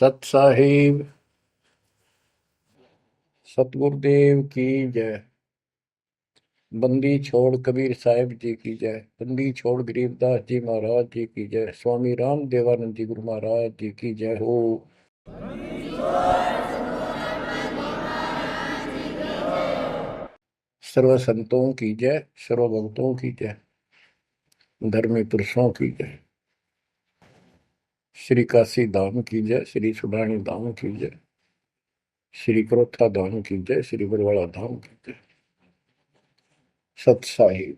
सत साहिब सतगुरुदेव की जय। बंदी छोड़ कबीर साहिब जी की जय। बंदी छोड़ गरीबदास जी महाराज जी की जय। स्वामी राम देवानंद जी गुरु महाराज जी की जय हो। सर्व संतों की जय, सर्व भक्तों की जय, धर्मी पुरुषों की जय। श्री काशी धाम की जय, श्री सुडानी धाम की जय, श्री क्रोथा धाम की जय, श्री बरवाड़ा धाम की जय। सत साहिब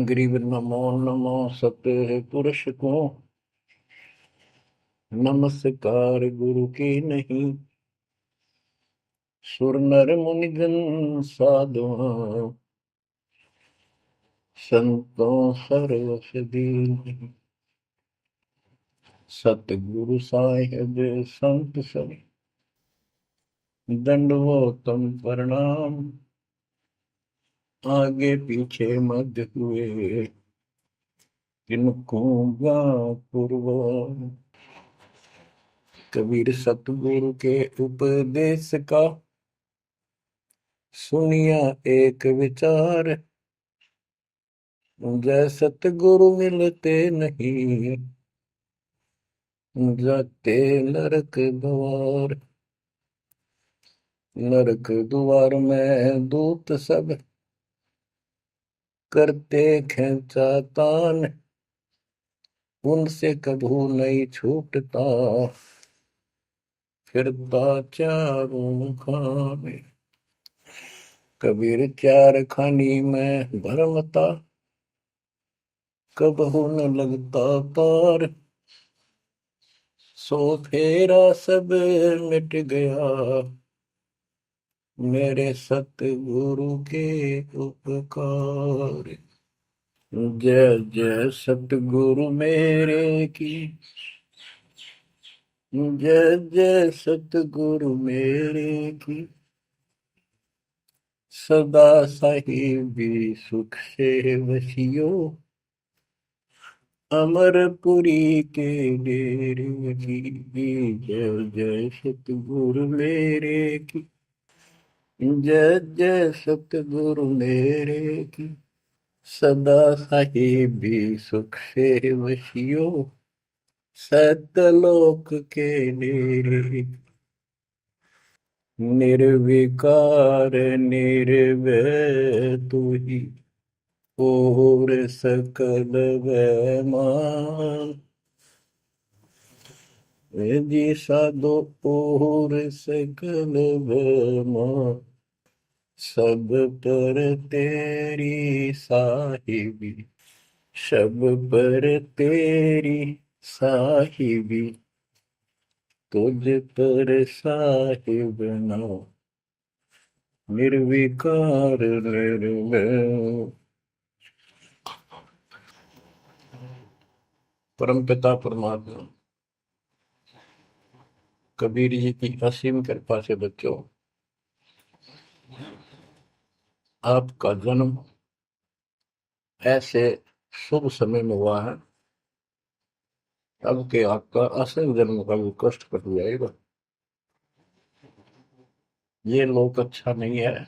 गरीब नमो नमो सत्य पुरुष को नमस्कार गुरु की नहीं। सुर नर मुनिजन साधुआ संतों सर्वस दीन। सतगुरु साहिब संत सब दंडवतम प्रणाम। आगे पीछे मध्य हुए किनको पूर्व। कबीर सतगुरु के उपदेश का सुनिया एक विचार। जय सतगुरु मिलते नहीं जाते नरक द्वार। नरक द्वार में दूत सब करते खेचातान। उनसे कभू नहीं छूटता फिरता चारों खाने। कबीर चार खानी में भरमता कबहू न लगता पार। सो फेरा सब मिट गया मेरे सतगुरु के उपकार। जय जय सतगुरु मेरे की जय जय सतगुरु मेरे की। सदा साहिबी सुख से वसियो अमरपुरी के डेरे की। जय जय सतगुरु मेरे की जय जय सतगुरु मेरे की। सदा साहिबी सुख से वसियो सतलोक के डेरे। निर्विकार निर्भय तू ही और सकल वैमान। जी साधो और सकल वैमान। सब पर तेरी साहिबी सब पर तेरी साहिबी। तुझ पर साहिब नाम निर्विकार निर्भय। परम पिता परमात्मा कबीर जी की असीम कृपा से बच्चों, आपका जन्म ऐसे शुभ समय में हुआ है अब के आपका असल जन्म का भी कष्ट कट जाएगा। ये लोक अच्छा नहीं है,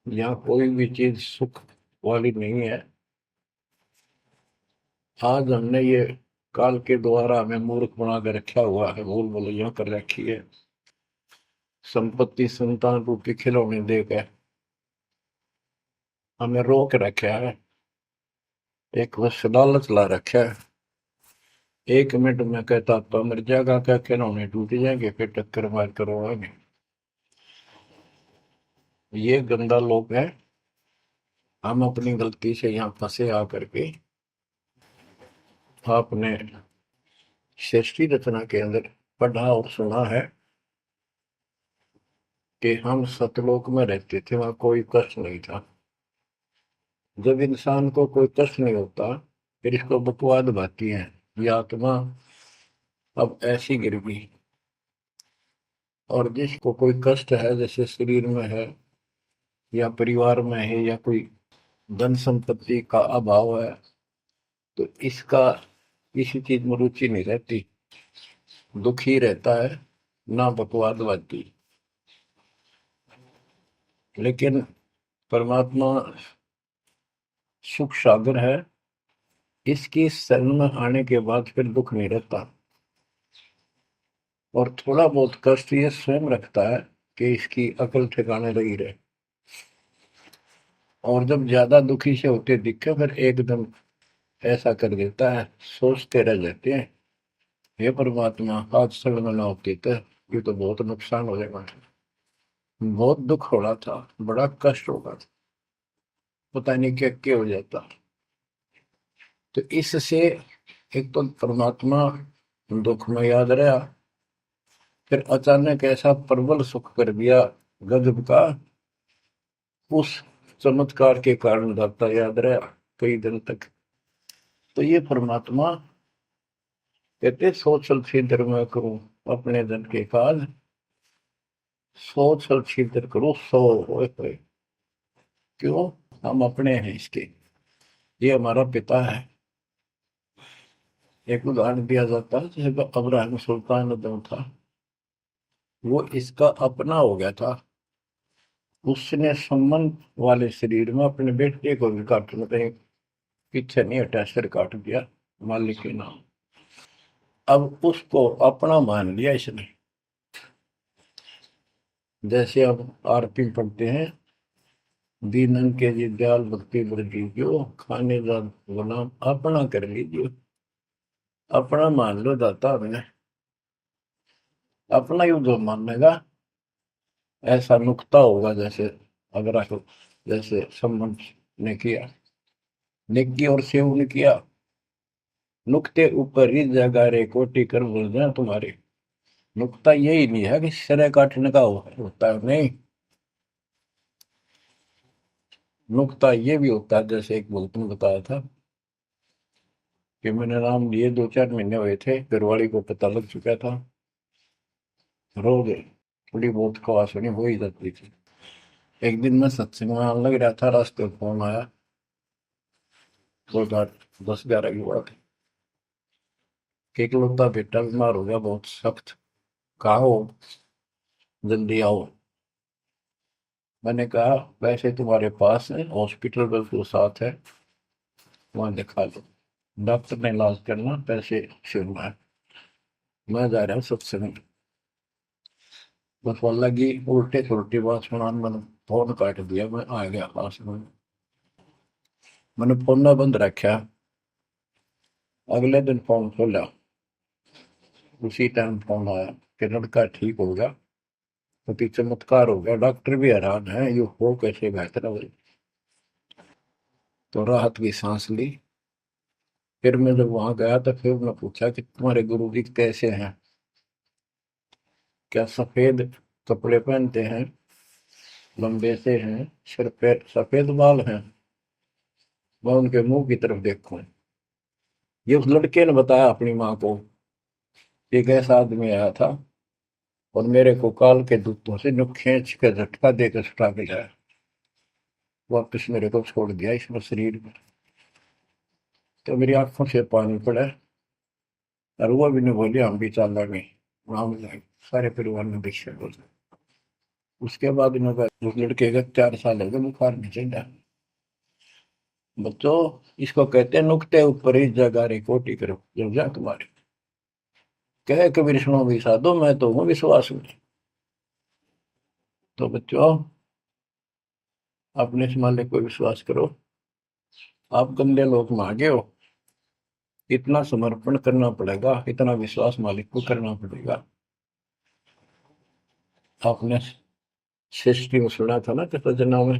यहाँ कोई भी चीज सुख वाली नहीं है। आज हमने ये काल के द्वारा हमें मूर्ख बना कर रखा हुआ है, भूल भुलैया कर रखी है। संपत्ति संतान रूपी खिलौने देकर हमें रोक रखा है। एक बस लालच ला रखा है। 1 मिनट में कहता तो मर जाएगा, क्या खिलौने टूट जाएंगे, फिर टक्कर मार करवाएंगे। ये गंदा लोग है। हम अपनी गलती से यहाँ फंसे आकर के आपने सृष्टि रचना के अंदर पढ़ा और सुना है कि हम सतलोक में रहते थे, वहां कोई कष्ट नहीं था। जब इंसान को कोई कष्ट नहीं होता फिर इसको बकवाद भाती है, ये आत्मा अब ऐसी गिर गई। और जिसको कोई कष्ट है, जैसे शरीर में है या परिवार में है या कोई धन संपत्ति का अभाव है, तो इसका किसी चीज में रुचि नहीं रहती, दुखी रहता है, ना बकवादवादी। लेकिन परमात्मा सुख सागर है, इसकी शरण में आने के बाद फिर दुख नहीं रहता। और थोड़ा बहुत कष्ट ये स्वयं रखता है कि इसकी अकल ठिकाने लगी रहे। और जब ज्यादा दुखी से होते दिखे फिर एकदम ऐसा कर देता है, सोचते रह जाते हैं, हे परमात्मा आज शरण ना होती तो ये तो बहुत नुकसान हो जाएगा, बहुत दुख हो रहा था, बड़ा कष्ट होगा था, पता नहीं क्या क्या हो जाता। तो इससे एक तो परमात्मा दुख में याद रहा, फिर अचानक ऐसा प्रबल सुख कर दिया गजब का, उस चमत्कार के कारण दाता याद रहा कई दिन तक। तो ये परमात्मा कहते सोचल छिद्र में करूं अपने जन के काज, सोचल छिद्र करूं सो होए। क्यों? हम अपने हैं इसके, ये हमारा पिता है। एक उदाहरण दिया जाता है, जैसे अब्राहम सुल्तान अदम था, वो इसका अपना हो गया था। उसने संबंध वाले शरीर में अपने बेटे को भी काटने पे पीछे नहीं हटा, सिर काट दिया मालिक के नाम। अब उसको अपना मान लिया इसने। जैसे अब आरती पढ़ते हैं, दीनन के जी दयाल भक्ति वृद्धि जो खाने जा गुलाम अपना कर लीजिए, अपना मान लो दाता हमने, अपना ही जो मानेगा ऐसा नुकता होगा। जैसे अगर आप जैसे संबंध ने किया, नेकी और सेव ने किया, नुक्ते ऊपर ही जगह रे कोटि कर बोल रहे तुम्हारे। नुकता यही नहीं है कि सिरे काटने का होता है, नहीं, नुकता ये भी होता है। जैसे एक बुजुर्ग ने बताया था कि मैंने नाम लिए 2-4 महीने हुए थे, घरवाली को पता लग चुका था, रोज थोड़ी बहुत खवास होनी हो ही जाती थी। एक दिन मैं सत्संग में आने लग रहा था, रास्ते में फोन आया, 10-11 की बात है, कि इकलौता बेटा बीमार हो गया बहुत सख्त, कहा हो, जल्दी आओ। मैंने कहा वैसे तुम्हारे पास है हॉस्पिटल बिल्कुल साथ है, वहां दिखा लो, डॉक्टर ने इलाज करना, पैसे शुरू है, मैं जा रहा हूँ सत्संग। बस वो लगी उल्टे सुलटी बात सुनाने, मैंने फोन काट दिया, मैं आ गया पास में, मैंने फोन ना बंद रखा। अगले दिन फोन खोला, उसी टाइम फोन आया कि लड़का ठीक हो गया, अति चमत्कार हो गया, डॉक्टर भी हैरान है ये हो कैसे बेहतर हो। तो राहत की सांस ली। फिर मैं जब वहां गया तो फिर मैं पूछा कि तुम्हारे गुरु जी कैसे हैं, क्या सफेद कपड़े पहनते हैं, लंबे से हैं, सिर पे सफेद बाल हैं। मैं उनके मुंह की तरफ देखूं, ये उस लड़के ने बताया अपनी माँ को, एक ऐसा आदमी आया था और मेरे को काल के दूतों से जो खींच के झटका देकर छुटा के लाया, वापिस मेरे को छोड़ दिया इसमें शरीर में। तो मेरी आंखों से पानी पड़ा, और वो भी नहीं बोली हम भी चाल गए, वहां जाए सारे परिवार ने दीक्षा बोल। उसके बाद इन्होंने उस लड़के का 4 साल हो गए, बुखार नहीं चढ़ा। बच्चों, इसको कहते हैं नुक्ते ऊपर ही जगह रे कोटि करो जब जा तुम्हारे, कहे कबीर सुनो भी साधो मैं तो हूँ विश्वास में। तो बच्चों, अपने से मालिक को विश्वास करो। आप गंदे लोग मांगे हो, इतना समर्पण करना पड़ेगा, इतना विश्वास मालिक को करना पड़ेगा। आपने सृष्टि में सुना था ना कृतज्ञता में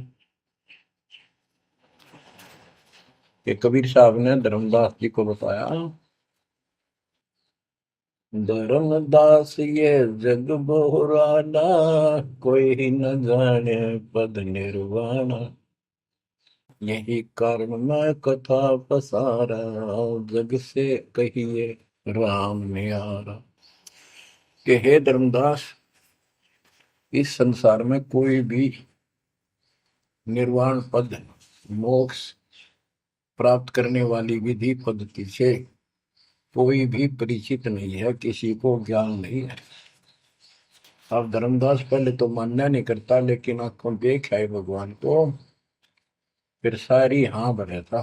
कि कबीर साहब ने धर्मदास जी को बताया, धर्मदास ये जग बोराना, कोई न जाने पद निर्वाणा, यही कारण मैं कथा पसारा, जग से कहिए राम नियारा। कि हे धर्मदास, इस संसार में कोई भी निर्वाण पद, मोक्ष प्राप्त करने वाली विधि पद्धति से कोई भी परिचित नहीं है, किसी को ज्ञान नहीं है। अब धर्मदास पहले तो मानना नहीं करता, लेकिन आंखों देख आए भगवान को, फिर सारी हाँ भरे था।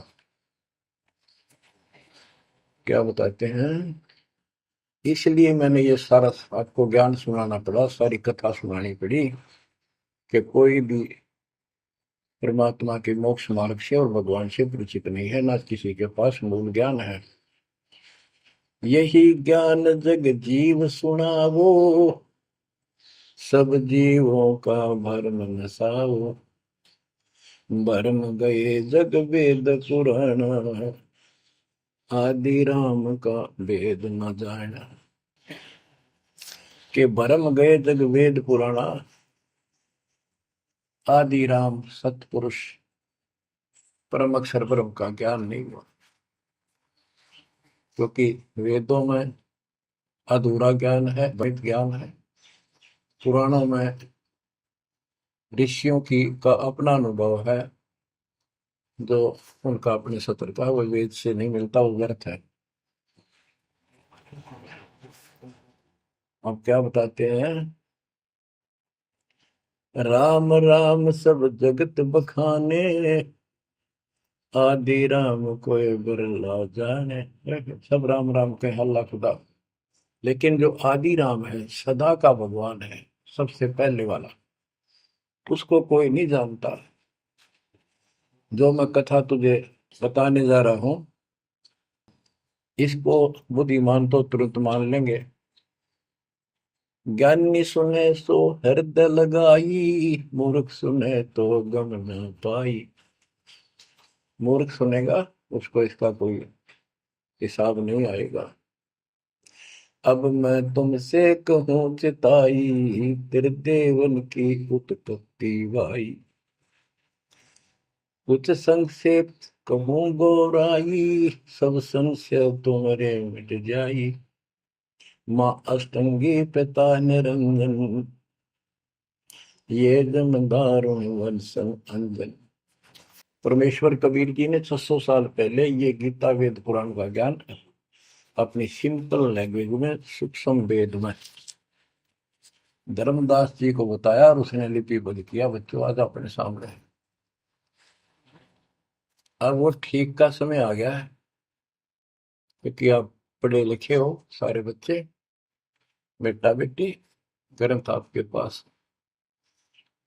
क्या बताते हैं, इसलिए मैंने ये सारा आपको ज्ञान सुनाना पड़ा, सारी कथा सुनानी पड़ी कि कोई भी परमात्मा के मोक्ष मार्ग से और भगवान से परिचित नहीं है, ना किसी के पास मूल ज्ञान है। यही ज्ञान जग जीव सुनावो, सब जीवों का भरम नसाओ। भरम गए जग वेद पुराण, आदि राम का वेद न जाना। के भरम गए जग वेद पुराणा, आदि राम सतपुरुष परम अक्षर ब्रह्म का ज्ञान नहीं हुआ। क्योंकि वेदों में अधूरा ज्ञान है, वैध ज्ञान है। पुराणों में ऋषियों की का अपना अनुभव है, जो उनका अपने सत्र का, वो वेद से नहीं मिलता, वो व्यर्थ है। अब क्या बताते हैं, राम राम सब जगत बखाने, आदि राम कोई बिरला जाने। सब राम राम के हल्ला खुदा, लेकिन जो आदि राम है, सदा का भगवान है, सबसे पहले वाला, उसको कोई नहीं जानता। जो मैं कथा तुझे बताने जा रहा हूं, इसको बुद्धिमान तो तुरंत मान लेंगे। ज्ञानी सुने सो हृदय लगाई, मूर्ख सुने तो गम न पाई। मूर्ख सुनेगा, उसको इसका कोई हिसाब नहीं आएगा। अब मैं तुमसे कहूँ चिताई, तेरे देवन की उत्पत्ति वाई। कुछ संक्षेप कहूँ गौराई, सब संशय तुम्हारे मिट जाई। माँ अष्टंगी पिता निरंजन, ये जमदारुण वंशन अंजन। परमेश्वर कबीर जी ने 600 साल पहले ये गीता वेद पुराण का ज्ञान अपनी सिंपल लैंग्वेज में, सूक्ष्म वेद में धर्मदास जी को बताया, और उसने लिपिबद्ध किया। बच्चों आज अपने सामने है। अब वो ठीक का समय आ गया है, क्योंकि आप पढ़े लिखे हो सारे बच्चे, बेटा बेटी, ग्रंथ आपके पास,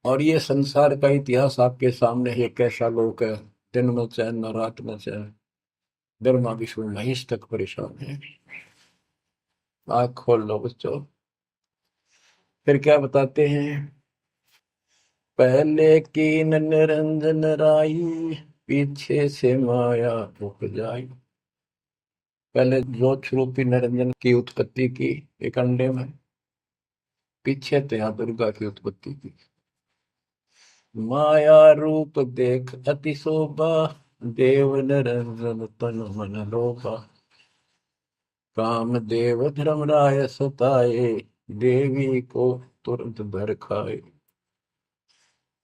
और ये संसार का इतिहास आपके सामने है। कैसा लोग है, दिन में चैन न रात में चैन, गर्मा विष्णु महेश तक परेशान है। आँख खोल लो बच्चों। फिर क्या बताते हैं, पहले कीन निरंजन राई, पीछे से माया उपजाई। पहले ज्योत रूपी निरंजन की उत्पत्ति की एक अंडे में, पीछे तो यहाँ दुर्गा की उत्पत्ति की। माया रूप देख अति शोभा, देव निरंजन तन मन लोभा। काम देव धर्मराय सताए, देवी को तुरंत भर खाए।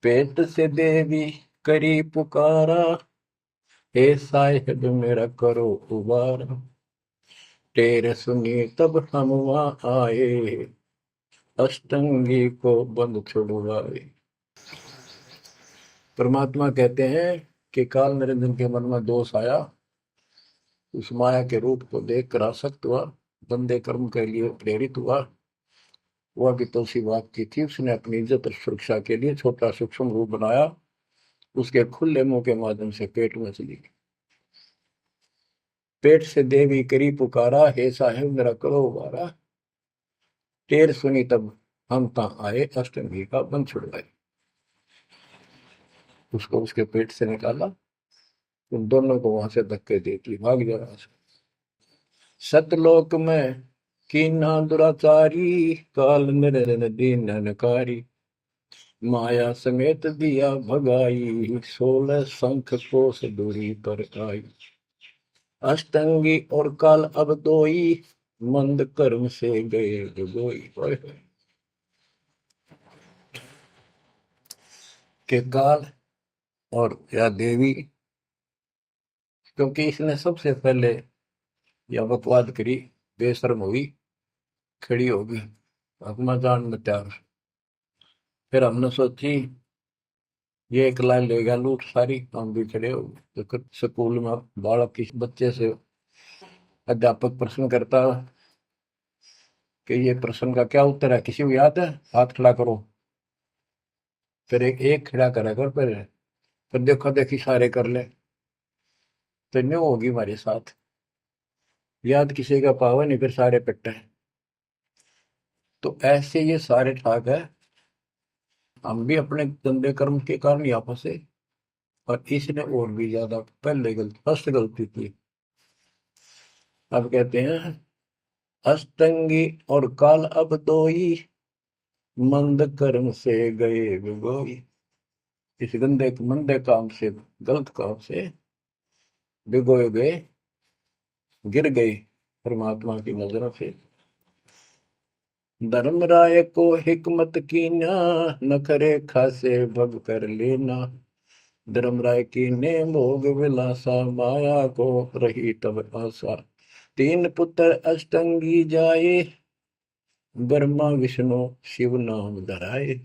पेट से देवी करी पुकारा, हे साहिब मेरा करो उबारा। टेर सुनी तब हम वहां आए, अष्टंगी को बंद छुड़वाए। परमात्मा कहते हैं कि काल निरंजन के मन में दोष आया, उस माया के रूप को देखकर आसक्त हुआ, बंदे कर्म के लिए प्रेरित हुआ। वह भी तो उसी बात की थी, उसने अपनी इज्जत और सुरक्षा के लिए छोटा सूक्ष्म रूप बनाया, उसके खुले मुंह के माध्यम से पेट में चली गई। पेट से देवी करी पुकारा, हे साहेब मेरा करो उबारा। टेर सुनी तब हम ता आए, अष्टमी का बंध छुड़वाए। उसको उसके पेट से निकाला, उन दोनों को वहां से धक्के दे दी, भाग जा रहा। सतलोक में कीना दुराचारी, काल निरंजन दीन नकारी। माया समेत दिया भगाई, 16 शंख कोस दूरी पर आई। अष्टंगी और काल अब दोई, मंद कर्म से गए डुबोई। के काल और या देवी, क्योंकि इसने सबसे पहले या बकवाद करी, बेशर्म हुई, खड़ी होगी, हकमा जान में तैयार। फिर हमने सोची ये एक लाइन ले गया लूट सारी, हम भी खड़े हो गए। तो स्कूल में बालक किसी बच्चे से अध्यापक प्रश्न करता कि ये प्रश्न का क्या उत्तर है, किसी को याद है, हाथ खड़ा करो। फिर एक एक खड़ा करा कर, फिर देखो देखी सारे कर ले, तो न्यू होगी हमारे साथ। याद किसी का पावा नहीं, फिर सारे पिट्टे। तो ऐसे ये सारे ठाक है, हम भी अपने गंदे कर्म के कारण यहाँ फंसे, और इसने और भी ज्यादा पहले गलती, फर्स्ट गलती की। अब कहते हैं अष्टंगी और काल अब दोई, मंद कर्म से गए बिगोई। इस गंदे मंदे काम से, गलत काम से भिगोए गए, गिर गए परमात्मा की नजरों से। धर्मराय को हिकमत कीना, नखरे खासे भग कर लेना। धर्मराय की ने भोग विलासा, माया को रही तब आशा। तीन पुत्र अष्टंगी जाए, ब्रह्मा विष्णु शिव नाम धराए।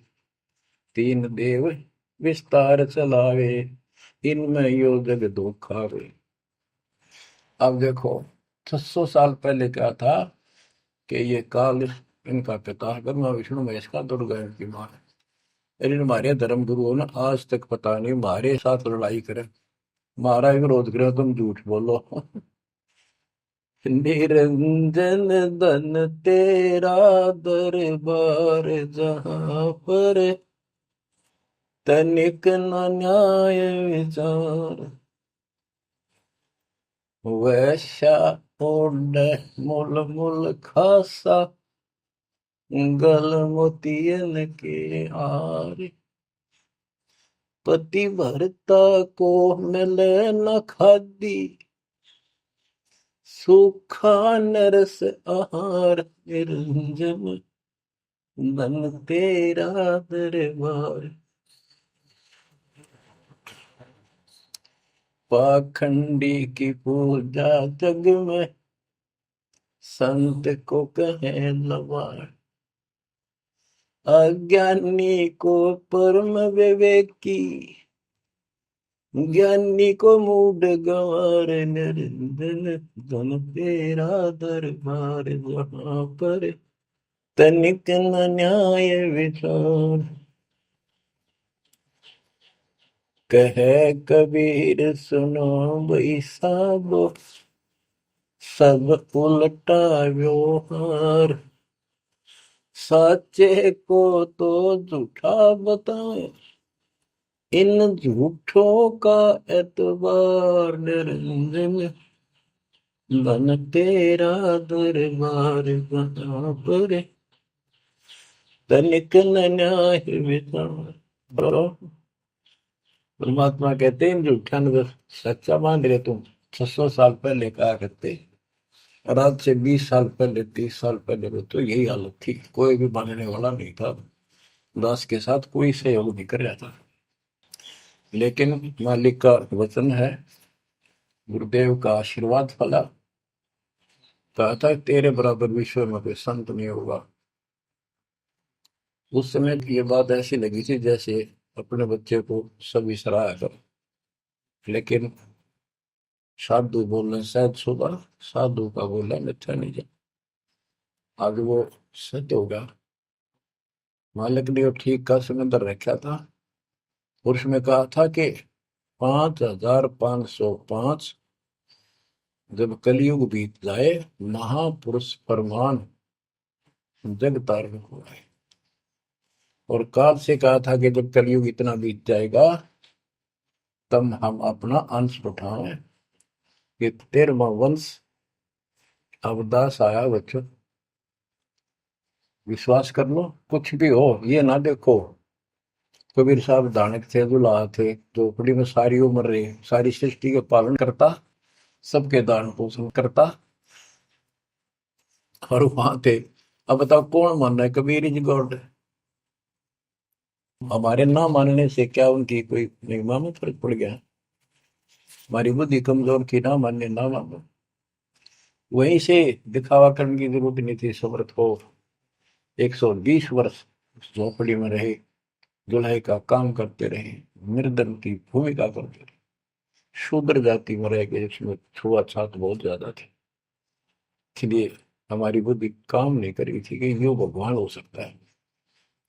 तीन देव विस्तार चलावे, इनमें यो जग दो खावे। अब देखो 600 साल पहले क्या था कि ये काल इनका पिता ब्रह्मा विष्णु महेश का, दुर्गा इनकी मां है। लेकिन हमारे धर्म गुरुओं ने आज तक पता नहीं हमारे साथ लड़ाई करे, हमारा विरोध करे, तुम झूठ बोलो। निरंजन धन तेरा दरबार, जहां पर तनिक न न्याय विचार। वैश्या ओढ़ मूल मूल खासा, गल मोतियन के हार। पति भरता को मिले न खादी, सूखा नरस आहार। निरंजन धन तेरा दरबार। पाखंडी की पूजा जग में, संत को कहे लवार। अज्ञानी को परम विवेकी, ज्ञानी को मूड गंवार। निरंजन धन तेरा दरबार, जहां पर तनिक न न्याय विचार। कहे कबीर सुनो भाई साबो, सब उल्टा व्यवहार। साचे को तो झूठा बताए, इन झूठों का एतबार। निरंजन धन तेरा दरबार, जहां पर तनिक न न्याय विचार। परमात्मा कहते हैं झूठा न सच्चा मान रहे तुम। 600 साल पहले कहा करते, और आज से 20 साल पहले, 30 साल पहले तो यही हालत थी, कोई भी मानने वाला नहीं था, दास के साथ कोई सहयोग नहीं कर रहा था। लेकिन मालिक का वचन है, गुरुदेव का आशीर्वाद फला। कहा था तेरे बराबर विश्व में कोई संत नहीं होगा। उस समय ये बात ऐसी लगी थी जैसे अपने बच्चे को सभी सराहा कर। लेकिन साधु बोलने शायद सुबह, साधु का बोलना मिथ्या नहीं जा। आज वो सत्य होगा। मालिक ने वो ठीक का समंदर रखा था, और उसमें कहा था कि 5505 जब कलयुग बीत जाए, महापुरुष फरमान जग तारण हुआ है। और काल से कहा था कि जब कलयुग इतना बीत जाएगा, तब हम अपना अंश उठाएं कि 13वां वंश अवदास आया। बच्चों विश्वास कर लो, कुछ भी हो, ये ना देखो कबीर साहब दानक थे, दुल्हा थे, झोपड़ी में सारी उम्र रहे, सारी सृष्टि के पालन करता, सबके दान पोषण करता, और वहां थे। अब बताओ कौन मान रहा है कबीर इज गॉड? हमारे ना मानने से क्या उनकी कोई महिमा में फर्क पड़ गया? हमारी बुद्धि कमजोर की, ना मानने ना मानो। वहीं से दिखावा करने की जरूरत नहीं थी। समर्थ को 120 वर्ष उस झोपड़ी में रहे, दुल्हे का काम करते रहे, निर्धन की भूमिका करते रहे, शूद्र जाति में रह गए, इसमें छुआछात बहुत ज्यादा थी। इसलिए हमारी बुद्धि काम नहीं कर रही थी कि यो भगवान हो सकता है।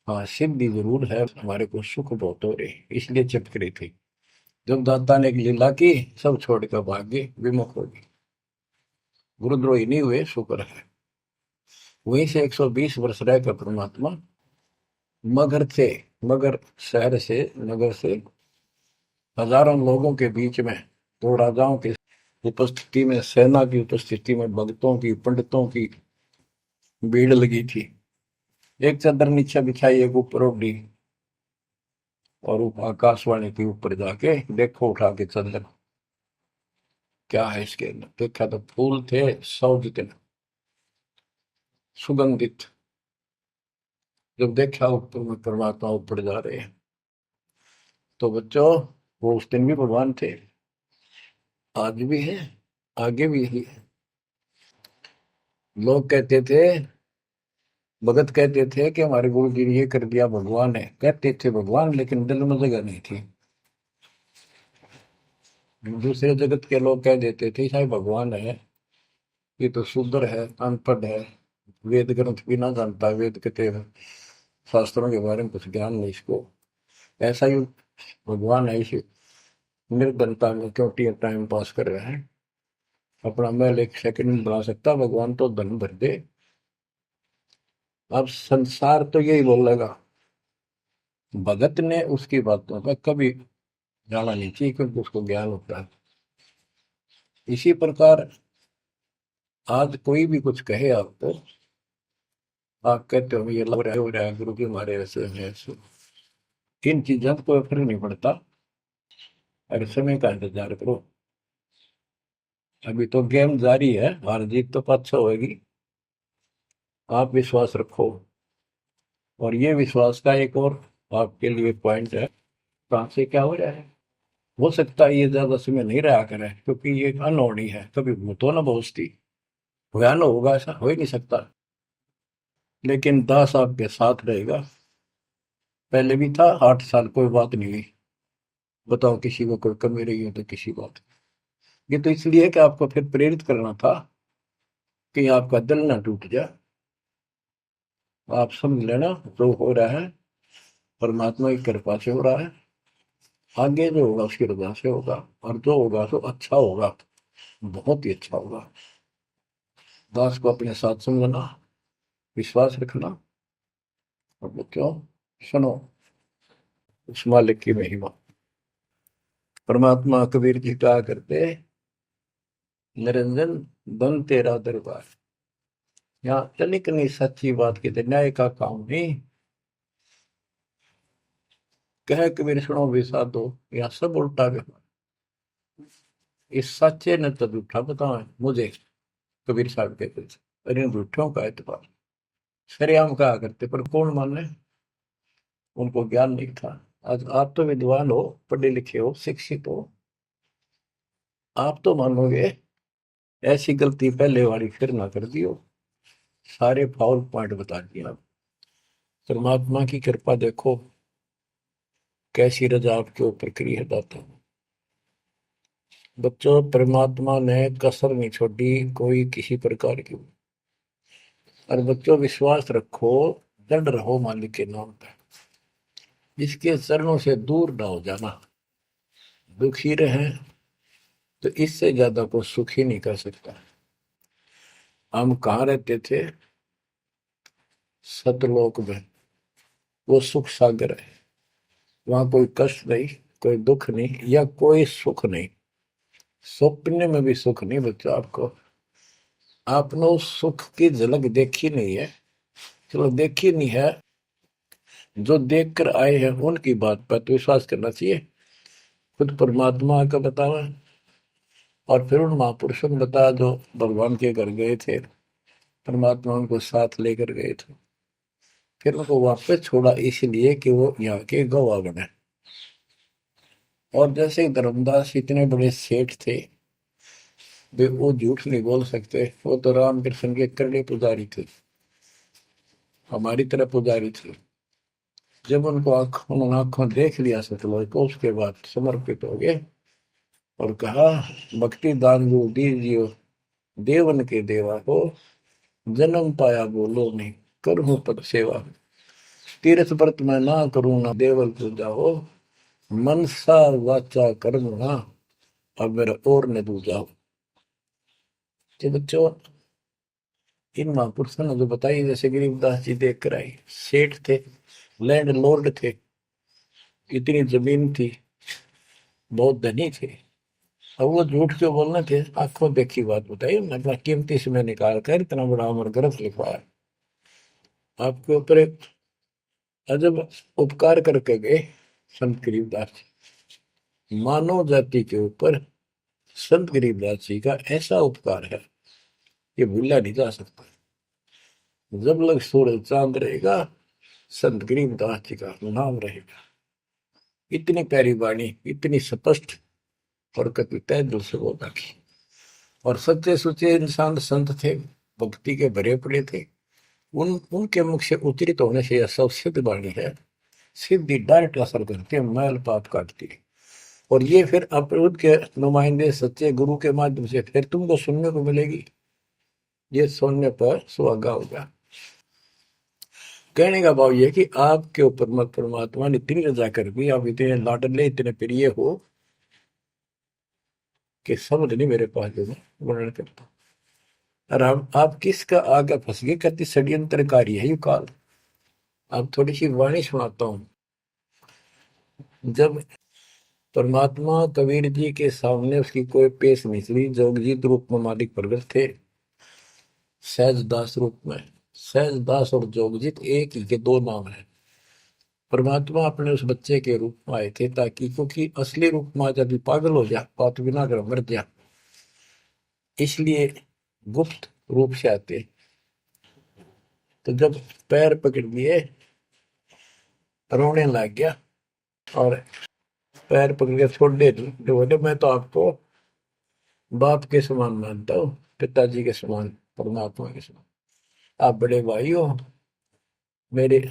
हाँ, सिद्धि जरूर है, हमारे को सुख बहुत हो रहे, इसलिए चिपक रही थी। जब दाता ने एक लीला की, सब छोड़कर भाग गए, विमुख हो गए, गुरुद्रोही नहीं हुए, शुक्र है। वहीं से 120 वर्ष रहकर परमात्मा मगध से, मगर शहर से, नगर से हजारों लोगों के बीच में, दो राजाओं की उपस्थिति में, सेना की उपस्थिति में, भक्तों की, पंडितों की भीड़ लगी थी। एक चादर नीचे बिछाई, एक ऊपर ओढ़ी, और आकाशवाणी के ऊपर जाके देखो उठा के चादर, क्या है इसके अंदर। देखा तो फूल थे 100 जितने, सुगंधित। जब देखा ऊपर में परमात्मा ऊपर जा रहे हैं, तो बच्चों वो उस दिन भी भगवान थे, आज भी है, आगे भी ही है। लोग कहते थे, भगत कहते थे कि हमारे गुरु जी ने ये कर दिया, भगवान है। कहते थे भगवान, लेकिन दिल में जगह नहीं थी। दूसरे जगत के लोग कह देते थे शायद भगवान है, ये तो शूद्र है, अनपढ़ है, वेद ग्रंथ भी ना जानता, वेद के शास्त्रों के बारे में कुछ ज्ञान नहीं इसको, ऐसा ही भगवान है, इसे निर्धनता में क्यों टाइम पास कर रहे हैं, अपना महल एक सेकंड में बना सकता, भगवान तो धन भर दे। अब संसार तो यही बोलेगा। भगत ने उसकी बातों का कभी जाना नहीं चाहिए, क्योंकि उसको ज्ञान होता है। इसी प्रकार आज कोई भी कुछ कहे आपको, आप कहते हो ये लग रहा है, हो रहा है, गुरु जी हमारे ऐसे हैं ऐसे, इन चीजों को फर्क नहीं पड़ता। अरे समय का इंतजार करो, अभी तो गेम जारी है, हार जीत तो पाछो होगी। आप विश्वास रखो। और ये विश्वास का एक और आपके लिए पॉइंट है, कहाँ से क्या हो रहा है। हो सकता है ये ज्यादा समय नहीं रहा करे, क्योंकि ये अनहोनी है, कभी भूतो ना पहुंचती, भयान होगा, ऐसा हो ही नहीं सकता। लेकिन दास आपके साथ रहेगा, पहले भी था, 8 साल कोई बात नहीं हुई। बताओ किसी को कोई कमी रही हो तो किसी बात। ये तो इसलिए कि आपको फिर प्रेरित करना था, कि आपका दिल ना टूट जाए। आप समझ लेना, जो हो रहा है परमात्मा की कृपा से हो रहा है, आगे जो होगा उसकी रजा से होगा, और जो होगा तो अच्छा होगा, बहुत ही अच्छा होगा। दास को अपने साथ समझना, विश्वास रखना। और बच्चों सुनो उस मालिक की महिमा। परमात्मा कबीर जी कहा करते, निरंजन बन तेरा दरबार। यहाँ तनिक नहीं सच्ची बात कहते, न्याय का काम नहीं। कह कबीर सुनो भी साधो, यहाँ सब उल्टा व्यवहार। इस सच्चे ने तो झूठा बताओ मुझे, कबीर साहब कहते थे, अरे इन झूठों का एतबार। सरेआम कहा करते, पर कौन माने, उनको ज्ञान नहीं था। आज आप तो विद्वान हो, पढ़े लिखे हो, शिक्षित हो, आप तो मानोगे ऐसी गलती पहले वाली फिर ना कर दियो। सारे फाउल पॉइंट बता दिए आप। परमात्मा की कृपा देखो, कैसी रजा आपके ऊपर करी है दाता। बच्चों परमात्मा ने कसर नहीं छोड़ी कोई किसी प्रकार की। और बच्चों विश्वास रखो, दृढ़ रहो मालिक के नाम पे, इसके चरणों से दूर ना हो जाना। दुखी रहे तो इससे ज्यादा को सुखी नहीं कर सकता। हम कहाँ रहते थे, सतलोक में, वो सुख सागर है। वहां कोई कष्ट नहीं, कोई दुख नहीं, या कोई सुख नहीं। स्वप्न में भी सुख नहीं बच्चों आपको। आपने उस सुख की झलक देखी नहीं है, चलो देखी नहीं है, जो देख कर आए हैं उनकी बात पर तो विश्वास करना चाहिए। खुद परमात्मा का बतावा, और फिर उन महापुरुषों ने बताया जो भगवान के घर गए थे, परमात्मा उनको साथ लेकर गए थे, फिर उनको वापस छोड़ा इसलिए कि वो यहाँ के गवाह बने। और जैसे धर्मदास इतने बड़े सेठ थे, वे वो झूठ नहीं बोल सकते। वो तो रामकृष्ण के करड़े पुजारी थे, हमारी तरह पुजारी थे। जब उनको उन्होंने आंखों देख लिया सतलोक को, उसके बाद समर्पित हो गए और कहा, भक्ति दान जो दीजियो देवन के देवा हो, जन्म पाया बोलो नहीं करूं पद सेवा। तीर्थ व्रत में ना करूं ना देवल पूजा हो, मनसा वाचा कर्म ना अब मेरा और न दूजा हो। तो बच्चों, इन महापुरुषों ने जो बताई, जैसे गरीबदास जी देख कर आई, सेठ थे, लैंड लॉर्ड थे, इतनी जमीन थी, बहुत धनी थे। अब वो झूठ क्यों बोलना थे? आंखों देखी बात बताई, अपना कीमती समय निकाल कर इतना बड़ा अमर ग्रंथ लिखवाया, आपके ऊपर एक अजब उपकार करके गए संत गरीबदास जी। मानव जाति के ऊपर संत गरीबदास जी का ऐसा उपकार है, ये भूला नहीं जा सकता। जब लग सूरज चांद रहेगा, संत गरीबदास जी का नाम रहेगा। इतनी प्यारी वाणी, इतनी स्पष्ट और कति तय दिल से बोला की। और सच्चे सुचे इंसान संत थे, भक्ति के भरे पड़े थे। उनके मुख से उच्चरित होने से यह सब सिद्ध वाणी है, सिद्धि डायरेक्ट असर करती है, मैल पाप काटती है। और ये फिर अपरूद के नुमाइंदे सच्चे गुरु के माध्यम से फिर तुमको सुनने को मिलेगी। ये सुनने पर सुहागा होगा। कहने का भाव ये कि आपके ऊपर मत परमात्मा ने इतनी रजा कर दी, आप इतने लाडले इतने प्रिय हो कि समझ नहीं मेरे पास जो वर्णन करता। और आप किसका आगे फंस गए, कहती षड्यंत्रकारी है यू काल। अब थोड़ी सी वाणी सुनाता हूं। जब परमात्मा कबीर जी के सामने उसकी कोई पेश नहीं चली, जोगजीत रूप में मालिक प्रगट थे, सहजदास रूप में। सहजदास और जोगजीत एक ही के दो नाम है। परमात्मा अपने उस बच्चे के रूप में आए थे, ताकि क्योंकि असली रूप में जब पागल हो जा, बात बिना कर मर जा, इसलिए गुप्त रूप से आते। तो जब पैर पकड़ लिए, रोने लग गया और पैर पकड़ के छोड़ दे, तो बोले मैं तो आपको बाप के समान मानता हूँ, पिताजी के समान, परमात्मा के समान। आप बड़े भाई हो, मेरे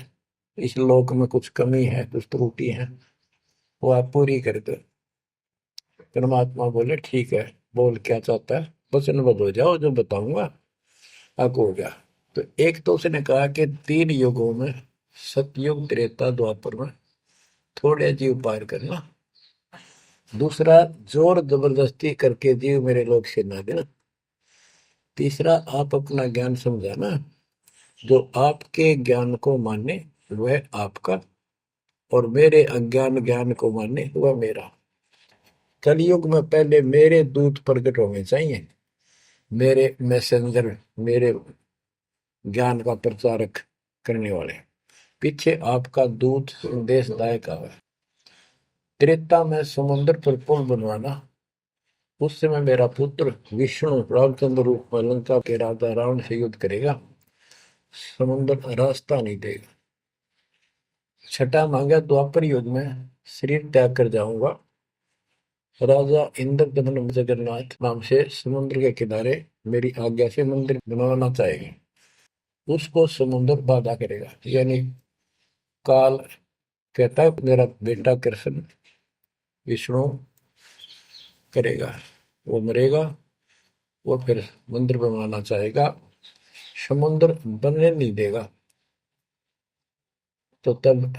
इस लोक में कुछ कमी है, कुछ त्रुटि है, वो आप पूरी कर दो। परमात्मा बोले ठीक है, बोल क्या चाहता है, वचनबद्ध हो जाओ, जो बताऊंगा हक हो गया। तो एक तो उसने कहा कि 3 युगों में, सतयुग त्रेता द्वापर में थोड़े जीव पार करना। दूसरा, जोर जबरदस्ती करके जीव मेरे लोग से ना देना। तीसरा, आप अपना ज्ञान समझाना, जो आपके ज्ञान को माने वह आपका, और मेरे अज्ञान ज्ञान को माने वह मेरा। कलयुग में पहले मेरे दूत प्रकट होने चाहिए, मेरे मैसेंजर, मेरे ज्ञान का प्रचारक करने वाले। पीछे आपका दूत संदेशदायक आवे। त्रेता में समुद्र पर पुल बनवाना, उस समय मेरा पुत्र विष्णु रामचंद्र रूप में लंका के राजा रावण से युद्ध करेगा, समुद्र रास्ता नहीं देगा। छठा मांगा, द्वापर युग में शरीर त्याग कर जाऊंगा, राजा इंद्रदमन जगन्नाथ नाम से समुद्र के किनारे मेरी आज्ञा से मंदिर बनवाना चाहेगा, उसको समुद्र बाधा करेगा। यानी काल कहता है मेरा बेटा कृष्ण विष्णु करेगा, वो मरेगा, वो फिर मंदिर बनवाना चाहेगा, समुद्र बनने नहीं देगा। तो तब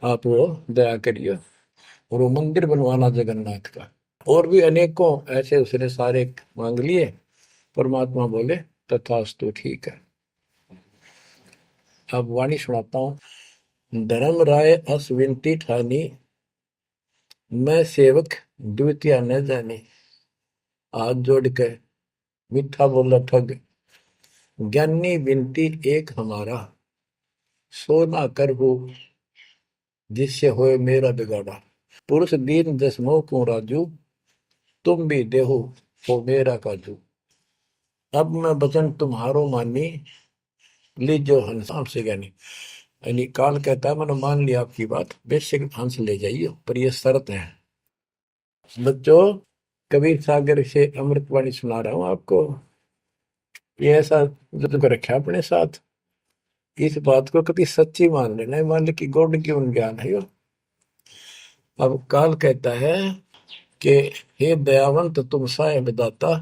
आप वो दया करिए और वो मंदिर बनवाना जगन्नाथ का। और भी अनेकों ऐसे उसने सारे मांग लिए। परमात्मा बोले तथास्तु, ठीक है। अब वाणी सुनाता हूं। धर्म राय अस विनती ठानी, मैं सेवक द्वितीय न जानी। हाथ जोड़ के मीठा बोला ठग, ज्ञानी विनती एक हमारा, सो ना कर हो जिससे होए मेरा बिगाड़ा। पुरुष दीन दसमो को राजू, तुम भी देहो हो मेरा काजू। अब मैं वचन तुम्हारो मानी, लीजो हंस से ज्ञानी। यानी काल कहता है मैंने मान लिया आपकी बात, बेशक हंस ले जाइए, पर ये शर्त है। बच्चों, कबीर सागर से अमृतवाणी सुना रहा हूं आपको। ये ऐसा जो कर रखा अपने साथ, इस बात को कभी सच्ची मान लेना, मान ले कि गॉड की उन ज्ञान है यो। अब काल कहता है कि हे दयावंत तुम साहेब दाता,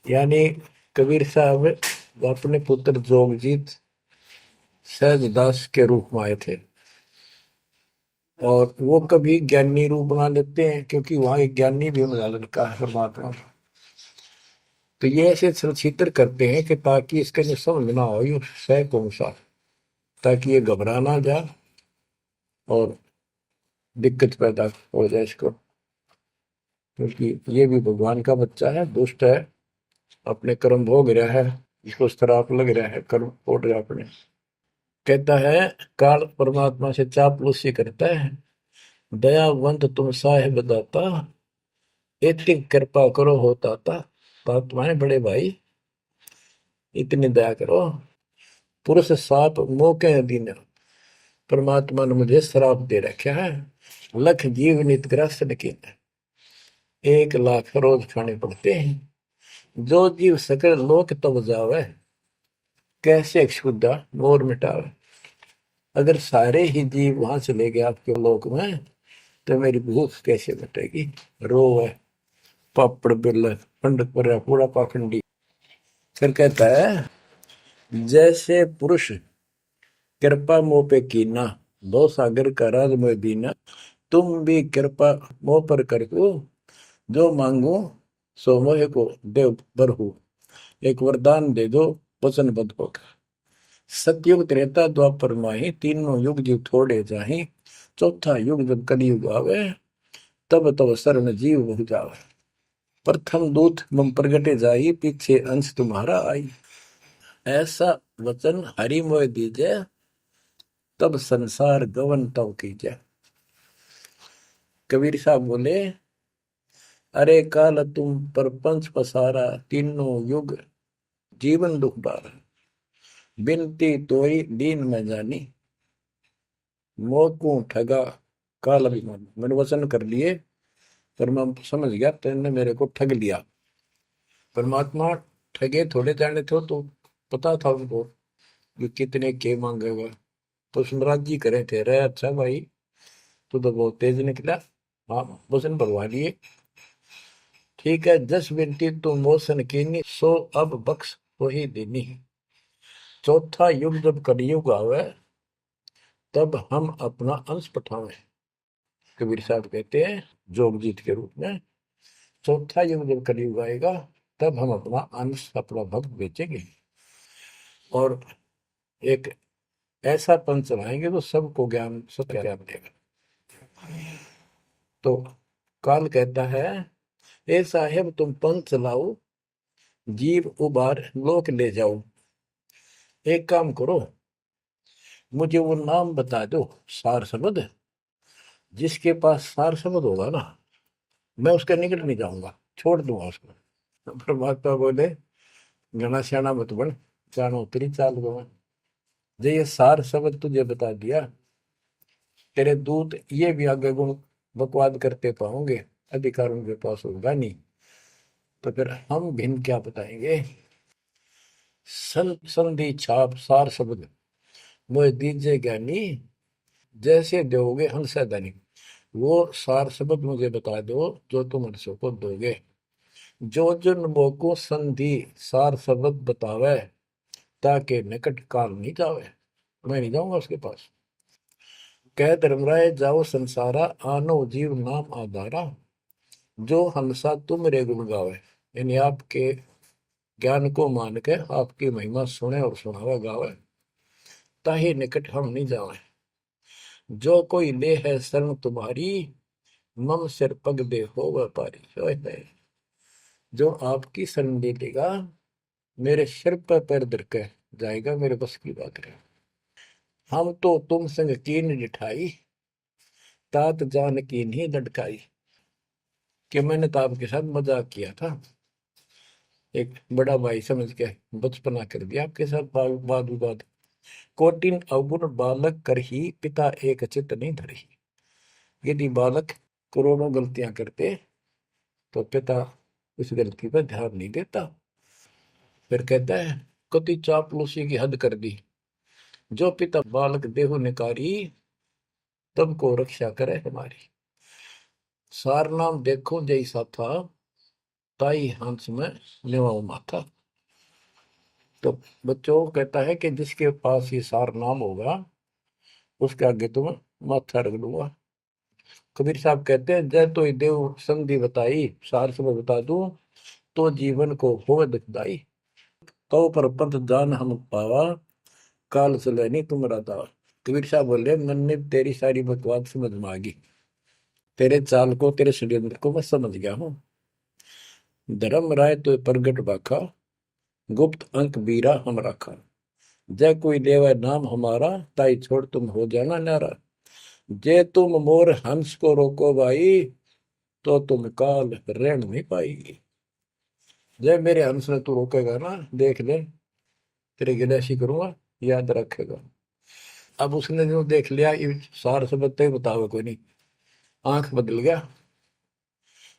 यानी कबीर साहब अपने पुत्र जोगजीत सहजदास के रूप में आए थे, और वो कभी ज्ञानी रूप बना लेते हैं क्योंकि वहां एक ज्ञानी भी बना लड़का है परमात्मा। तो ये ऐसे छचित्र करते हैं कि ताकि इसका जो समझ ना हो, ये सह कौन सा, ताकि ये घबरा ना जाए और दिक्कत पैदा हो जाए इसको, क्योंकि ये भी भगवान का बच्चा है, दुष्ट है, अपने कर्म भोग रहा है, इसको श्राप लग रहा है, कर्म फोड़ रहा अपने। कहता है काल परमात्मा से चापलूसी करता है, दयावंत तुम साहेब दाता, इतनी कृपा करो हो ताता, तुम्हारे बड़े भाई इतनी दया करो। पुरुष साप मौके दिन परमात्मा ने मुझे श्राप दे रखा है, लख जीव नित ग्रस्त लेकिन 1 लाख रोज खाने पड़ते हैं। जो जीव सकल लोक तब जावे, कैसे क्षुदा मोर मिटावे। अगर सारे ही जीव वहां चले गए आपके लोक में, तो मेरी भूख कैसे मिटेगी। रो है पापड़ बिल पंडित पर पूरा पाखंडी। फिर कहता है जैसे पुरुष कृपा मोह पे कीना, दो सागर का राज में दीना, तुम भी कृपा मोह पर कर दो, जो मांगो सो मोह को देव बरहु। एक वरदान दे दो वचनबद्ध होकर। सतयुग त्रेता द्वापर माही, तीनों युग जीव थोड़े जाही, चौथा युग जब कलयुग आवे, तब तब शरण जीव बहु जावे। प्रथम दूत मम प्रगटे जाई, पीछे अंश तुम्हारा आई। ऐसा वचन हरि मोह दीजे, तब संसार गवन तव कीजे। कबीर साहब बोले अरे काल तुम परपंच पसारा, तीनों युग जीवन दुख बारा। बिनती तोरी दीन में जानी, मोह ठगा काल अभिमानी। मैंने वचन कर लिए पर मैं समझ गया तेने मेरे को ठग लिया। परमात्मा ठगे थोड़े जाने थे, तो पता था उनको कि कितने के मांगेगा, तो सुमराज जी करे थे रे अच्छा भाई तू तो बहुत तेज निकला, हाँ वचन भरवा लिए। ठीक है, जस बिनती तू मोसन कीनी, सो अब बख्श हो ही देनी। चौथा युग जब कलयुग आवे, तब हम अपना अंश पठावे। कबीर साहब कहते हैं जोगजीत के रूप में, चौथा युग जब कलयुग आएगा, तब हम अपना अंश अपना भक्त बेचेंगे और एक ऐसा पंथ चलाएंगे तो सबको ज्ञान सत्य ज्ञान देगा। तो काल कहता है ए साहेब तुम पंथ चलाओ, जीव उबार लोक ले जाओ। एक काम करो, मुझे वो नाम बता दो सार शब्द, जिसके पास सार शब्द होगा ना, मैं उसके निकट नहीं जाऊंगा, छोड़ दूंगा उसको। परमात्मा बोले घना श्याणा मत बन, जानो तेरी चाल गवा। जो ये सार शब्द तुझे बता दिया, तेरे दूत ये भी आगे गुण बकवाद करते पाओगे, अधिकार उनके पास होगा नहीं, तो फिर हम भिन्न क्या बताएंगे। संधि छाप सार शब्द मोह दीजिए ज्ञानी, जैसे दोगे हंसा दानी। वो सार शब्द मुझे बता दो जो तुम हंसों को दोगे। जो जन मोको संधि सार शब्द बतावे, ताके निकट काल नहीं जावे, मैं नहीं जाऊंगा उसके पास। कह धर्मराय जाओ संसारा, आनो जीव नाम आधारा। जो हंसा तुम रे गुण गावे, यानी आपके ज्ञान को मान के आपकी महिमा सुने और सुनावे गावे, ताही निकट हम नहीं जावे। जो कोई ले है शरण तुम्हारी, मम सिर पग दे हो व्यापारी। जो आपकी शरण ले लेगा, मेरे सिर पर पैर धर के जाएगा, मेरे बस की बात है। हम तो तुम संग कीन जिठाई, तात जान की नहीं लटकाई। कि मैंने तो आपके साथ मजाक किया था, एक बड़ा भाई समझ के बचपना कर दिया आपके साथ, वाद विवाद। कोटिन अवगुण बालक कर ही, पिता एक चित नहीं धरही। यदि बालक करोड़ों गलतियां करते तो पिता उस गलती पर ध्यान नहीं देता। फिर कहता है कति चापलूसी की हद कर दी, जो पिता बालक देहु निकारी, तब को रक्षा करे हमारी। सार नाम देखो जैसा था, ताई हंस में लेवाओ माथा। तो बच्चों कहता है कि जिसके पास ये सार नाम होगा उसके आगे तुम माथा रख दूंगा। कबीर साहब कहते हैं जय तो देव संधि बताई, सार से मैं बता दूं तो जीवन को हो दुखदाई। तो पर पंथ जान हम पावा, काल चले नहीं तुम दावा। कबीर साहब बोले मैंने तेरी सारी बकवास समझ में आ गई, तेरे चाल को तेरे षड्यंत्र को मैं समझ गया हूँ। धर्म राय तो प्रगट बाखा, गुप्त अंक बीरा हम रखा। जय कोई देवा नाम हमारा, ताई छोड़ तुम हो जाना नारा। जे तुम मोर हंस को रोको भाई, तो तुम काल रेण नहीं पाएगी। जय मेरे हंस ने तू रोकेगा ना, देख ले तेरे गिले ऐसी करूंगा, याद रखेगा। अब उसने जो देख लिया ये सार से बत्ते बतावे कोई नहीं, आंख बदल गया।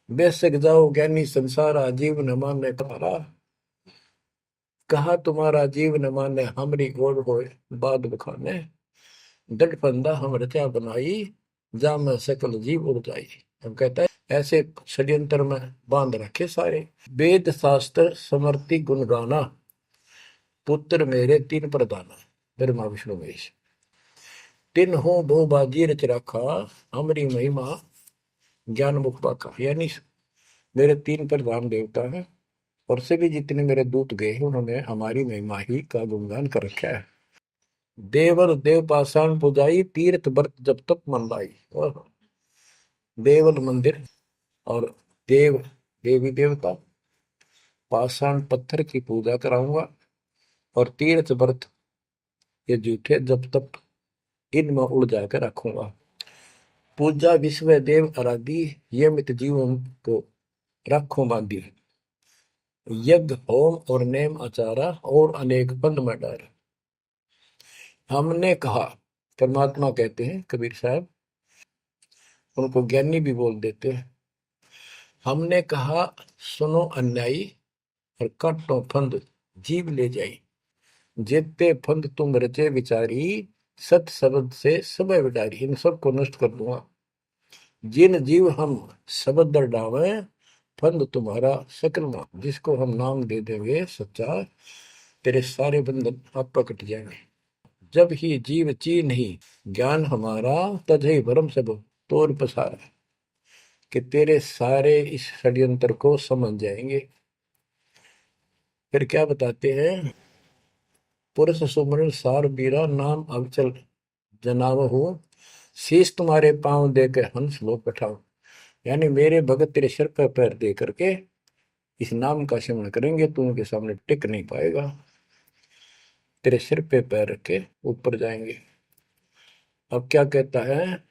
बेशक जाओ ज्ञानी संसार, जीव न माने तुम्हारा। कहा तुम्हारा जीव न माने, हमरी गोड़ होए बाद बखाने। दृढ़ फंदा हम रचा बनाई, जा में सकल जीव उड़ जाई। हम कहता है ऐसे षड्यंत्र में बांध रखे सारे। वेद शास्त्र समर्ति गुण गाना, पुत्र मेरे तीन प्रधाना। ब्रह्मा विष्णु महेश तीन हो बहु बाजी रच रखा, हमारी महिमा ज्ञान मुख पाका। यानी मेरे तीन प्रधान देवता हैं और सभी जितने मेरे दूत गए हैं उन्होंने हमारी महिमा ही का गुणगान कर रखा है। देवल देव पाषाण पुजाई, तीर्थ व्रत जब तक मन लाई। और देवल मंदिर और देव देवी देवता, पाषाण पत्थर की पूजा कराऊंगा और तीर्थ व्रत ये जूठे जब तक इनमें उड़ जाकर रखूंगा। पूजा विश्व देव आराधी, ये मित जीवन को रखो बांधी। यज्ञ होम और नेम आचारा, और अनेक बंद में डार। हमने कहा, परमात्मा कहते हैं कबीर साहब, उनको ज्ञानी भी बोल देते हैं। हमने कहा सुनो अन्यायी, और काटो फंद जीव ले जाई। जेते फंद तुम रचे विचारी, सत शब्द से सब विडारी। इन सबको नष्ट कर दूंगा। जिन जीव हम शब्द दर डावे, फंद तुम्हारा सकल ना। जिसको हम नाम दे देंगे सच्चा, तेरे सारे बंधन आप कट जाएंगे। जब ही जीव ची नहीं ज्ञान हमारा, तजहि भरम सब तोर पसारा। कि तेरे सारे इस षड्यंत्र को समझ जाएंगे। फिर क्या बताते हैं, पुरुष सुमरन सार बीरा, नाम अवचल जनाव हो। शीश तुम्हारे पांव दे के हंस लो बैठाओ। यानी मेरे भगत तेरे सिर पर पैर दे करके इस नाम का सिमरण करेंगे, तू उनके सामने टिक नहीं पाएगा। तेरे सिर पे पैर रख के ऊपर जाएंगे। अब क्या कहता है,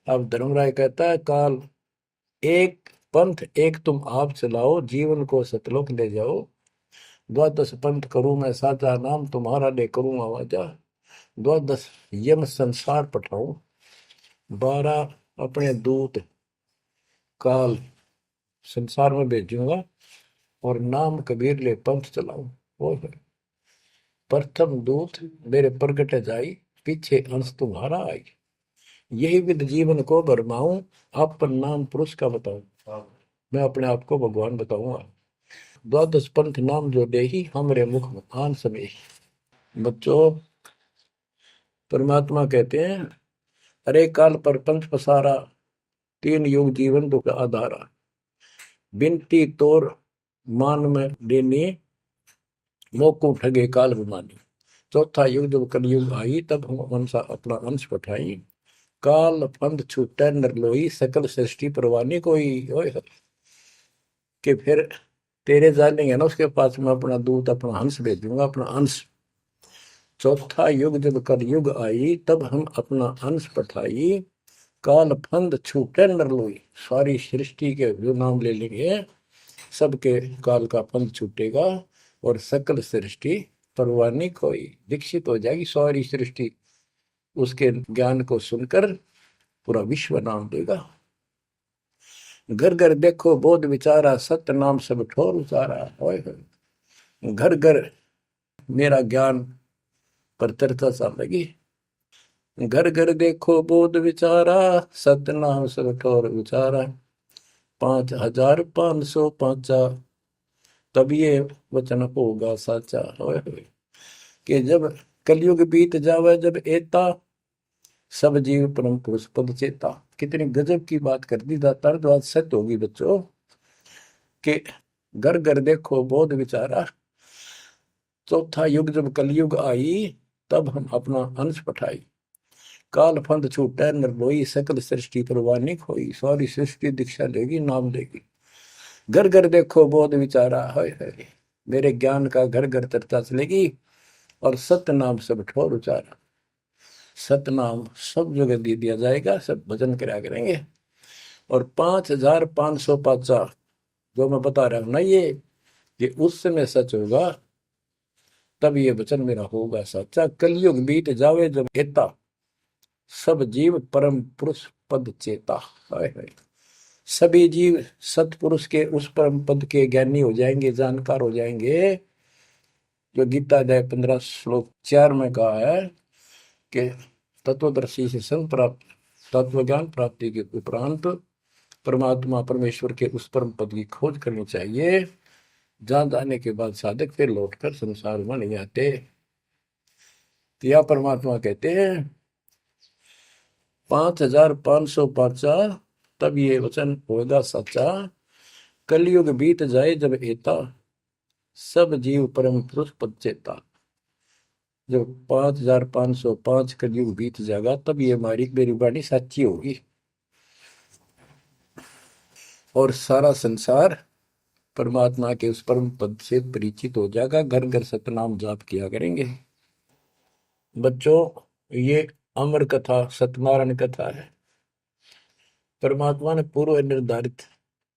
अब धर्मराय कहता है काल एक पंथ एक तुम आप चलाओ, जीवन को सतलोक ले जाओ। द्वादश पंथ करूं मैं साचा, नाम तुम्हारा ले करूं आवाजा। द्वादश यम संसार पठाऊं, 12 अपने दूत काल संसार में भेजूंगा, और नाम कबीर ले पंथ चलाऊं। और प्रथम दूत मेरे प्रगट जाई, पीछे अंश तुम्हारा आई। यही विद जीवन को भरमाऊं, अपन नाम पुरुष का बताऊं। मैं अपने आप को भगवान बताऊंगा। द्वादश पंथ नाम जो देही, हमरे मुख में आन समय। बच्चों परमात्मा कहते हैं अरे काल पर पंथ पसारा, तीन युग जीवन दुख आधारा। बिनती तोर मान में देनी, मोको ठगे काल विमानी। चौथा युग जब कलयुग आई, तब हम अंशा अपना अंश पठाई। काल पंथ छूटे नरलोई, सकल सृष्टि परवानी कोई। ओए कि फिर तेरे जानेंगे ना उसके पास मैं अपना दूत अपना हंस भेज दूंगा, अपना अंश। चौथा युग जब कलयुग आई, तब हम अपना अंश पठाई। काल फंद छूटे नरलोई, सारी सृष्टि के जो नाम ले लेंगे सबके काल का फंद छूटेगा, और सकल सृष्टि परवानी कोई दीक्षित हो जाएगी। सारी सृष्टि उसके ज्ञान को सुनकर पूरा विश्व नाम देगा। घर घर देखो बोध विचारा, सत्य नाम सब ठोर उचारा। ओए होए। घर घर मेरा ज्ञान पर चर्चा चल लगी। घर घर देखो बोध विचारा, सत्य नाम सब ठोर उचारा। 5505 तब ये वचन होगा साचा। ओए होए। कि जब कलयुग बीत जावे, जब एता सब जीव परम पुरुष पद चेता। कितनी गजब की बात कर दी दातार, जो आज सत्य होगी बच्चों। कि घर घर देखो बोध विचारा, चौथा युग जब कलयुग आई, तब हम अपना अंश पठाई। काल फंद छूटे निर्लोई, सकल सृष्टि परवानी खोई। सारी सृष्टि दीक्षा लेगी, नाम लेगी। घर घर देखो बोध विचारा, है मेरे ज्ञान का घर घर चर्चा चलेगी। और सत्य नाम सब ठोर उचारा। सतनाम सब जगह दे दिया जाएगा, सब भजन करा करेंगे। और 5505 जो मैं बता रहा हूं ना, ये उस समय सच होगा, तब ये वचन मेरा होगा सच्चा। कलयुग बीत जावे जब एता, सब जीव परम पुरुष पद चेता। हाय हाय। सभी जीव सतपुरुष के उस परम पद के ज्ञानी हो जाएंगे, जानकार हो जाएंगे। जो गीता अध्याय 15 श्लोक 4 में कहा है कि तत्वदर्शी से संग प्राप्त, तत्व ज्ञान प्राप्ति के उपरांत परमात्मा परमेश्वर के उस परम पद की खोज करनी चाहिए, जहां जाने के बाद साधक फिर लौटकर संसार में नहीं आते। तो यह परमात्मा कहते हैं 5505 तब ये वचन होगा सच्चा। कलयुग बीत जाए जब एता, सब जीव परम पुरुष पद चेता। जब 5505 कलयुग बीत जाएगा, तब ये हमारी मेरी वाणी सच्ची होगी और सारा संसार परमात्मा के उस परम पद से परिचित हो जाएगा। घर घर सतनाम जाप किया करेंगे। बच्चों, ये अमर कथा सत्यनारायण कथा है। परमात्मा ने पूर्व निर्धारित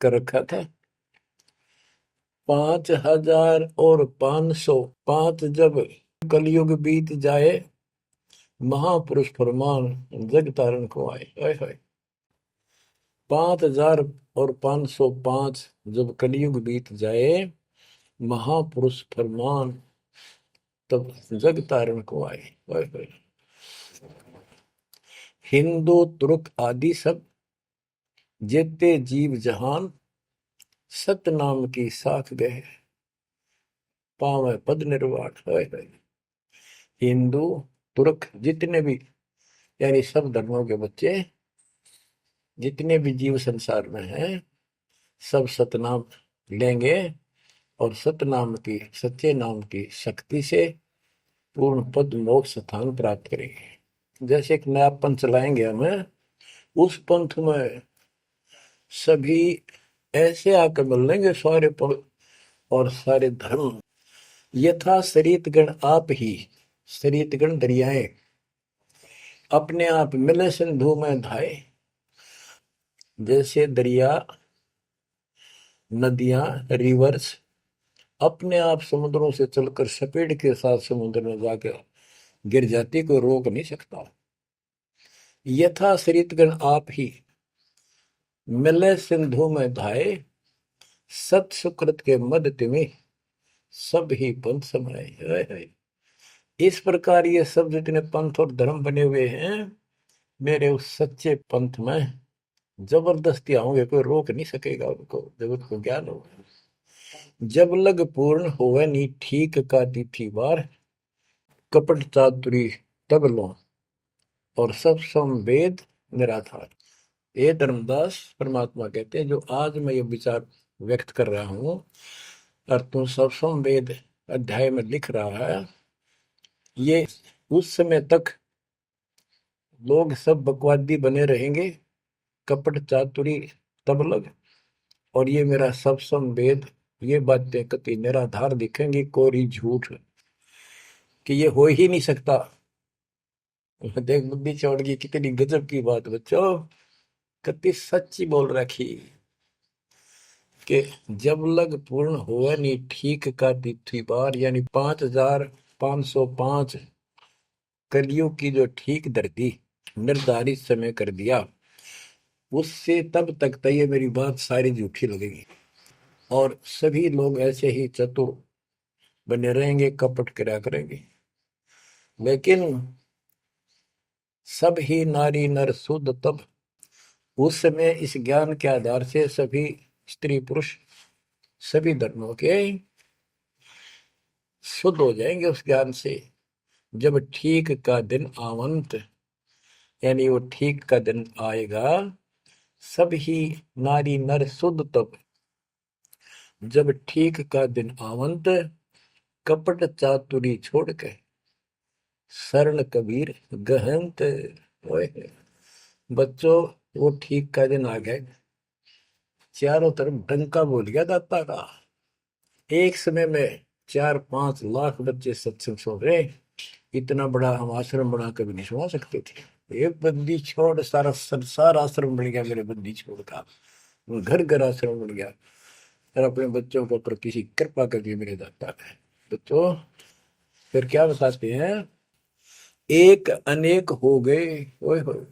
कर रखा था। 5505 जब कलयुग बीत जाए, महापुरुष फरमान जग तारण को आए। 5505 जब कलयुग बीत जाए, महापुरुष फरमान तब जग तारण को आए। हिंदू तुर्क आदि सब जेते जीव जहान, सत नाम की साख गए, पावे पद निर्वाण। हिंदू तुर्क जितने भी, यानी सब धर्मों के बच्चे, जितने भी जीव संसार में हैं, सब सतनाम लेंगे और सतनाम की, सच्चे नाम की शक्ति से पूर्ण पद मोक्ष स्थान प्राप्त करेंगे। जैसे एक नया पंथ चलाएंगे हमें, उस पंथ में सभी ऐसे आकर मिल लेंगे, सारे पद और सारे धर्म। यथा शरीत गण आप ही, शरीत गण दरियाएं अपने आप मिले सिंधु में धाए। जैसे दरिया, नदियां, रिवर्स अपने आप समुद्रों से चलकर सपेट के साथ समुद्र में जाकर गिर जाती, को रोक नहीं सकता। यथा शरीतगण आप ही मिले सिंधु में धाए, सत सुकृत के मद तिमि सब ही पंथ समाये। इस प्रकार ये सब जितने पंथ और धर्म बने हुए हैं, मेरे उस सच्चे पंथ में जबरदस्ती आऊंगे, कोई रोक नहीं सकेगा उनको, जब उनको ज्ञान होगा। जब लग पूर्ण होवे नी ठीक का तिथि बार, कपट चातुरी तब लो और सब संवेद निराधार। ये धर्मदास परमात्मा कहते हैं, जो आज मैं ये विचार व्यक्त कर रहा हूं और तुम सब संवेद अध्याय में लिख रहा है, ये उस समय तक लोग सब बकवादी बने रहेंगे, कपट चातुरी तब लग, और ये मेरा सब संवेद, ये बातें कति निराधार दिखेंगी, कोरी झूठ, कि ये हो ही नहीं सकता। देख बुद्धि चौड़ की कितनी गजब की बात बच्चों, कति सच्ची बोल रखी। कि जब लग पूर्ण हुआ नहीं ठीक का तिथि बार, यानी 5505 कलियुग की जो ठीक धरती निर्धारित समय कर दिया, उससे तब तक तो ये मेरी बात सारी झूठी लगेगी, और सभी लोग ऐसे ही चतुर बने रहेंगे, कपट करा करेंगे। लेकिन सब ही नारी नर शुद्ध तब, उस समय इस ज्ञान के आधार से सभी स्त्री पुरुष सभी धर्मों के शुद्ध हो जाएंगे उस ज्ञान से। जब ठीक का दिन आवंत, यानी वो ठीक का दिन आएगा, सब ही नारी नर शुद्ध तब, जब ठीक का दिन आवंत, कपट चातुरी छोड़ के शरण कबीर गहंत। ओए बच्चों, वो ठीक का दिन आ गए, चारों तरफ डंका बोल गया दाता का। एक समय में 4-5 लाख बच्चे सत्संग सुन रहे। इतना बड़ा हम आश्रम बना कभी नहीं सुना सकते थे। एक बंदी छोड़ सारा संसार आश्रम बन गया मेरे बंदी छोड़ का, घर घर आश्रम बन गया। और अपने बच्चों के ऊपर किसी कृपा कर दी मेरे दाता ने। बच्चों फिर क्या बताते हैं, एक अनेक हो गए। ओए होए,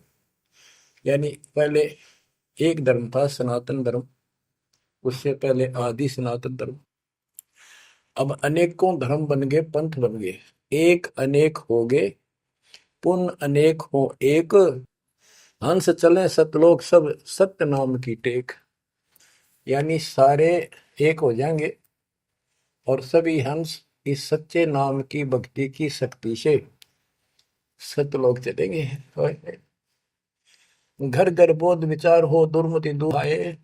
यानी पहले एक धर्म था सनातन धर्म, उससे पहले आदि सनातन धर्म, अब अनेकों धर्म बन गए, पंथ बन गए। एक अनेक हो गए, पुन अनेक हो एक, हंस चले सतलोक सब सत्य नाम की टेक। यानी सारे एक हो जाएंगे और सभी हंस इस सच्चे नाम की भक्ति की शक्ति से सतलोक चलेंगे। घर घर बोध विचार हो, दुर्मति दूर आए,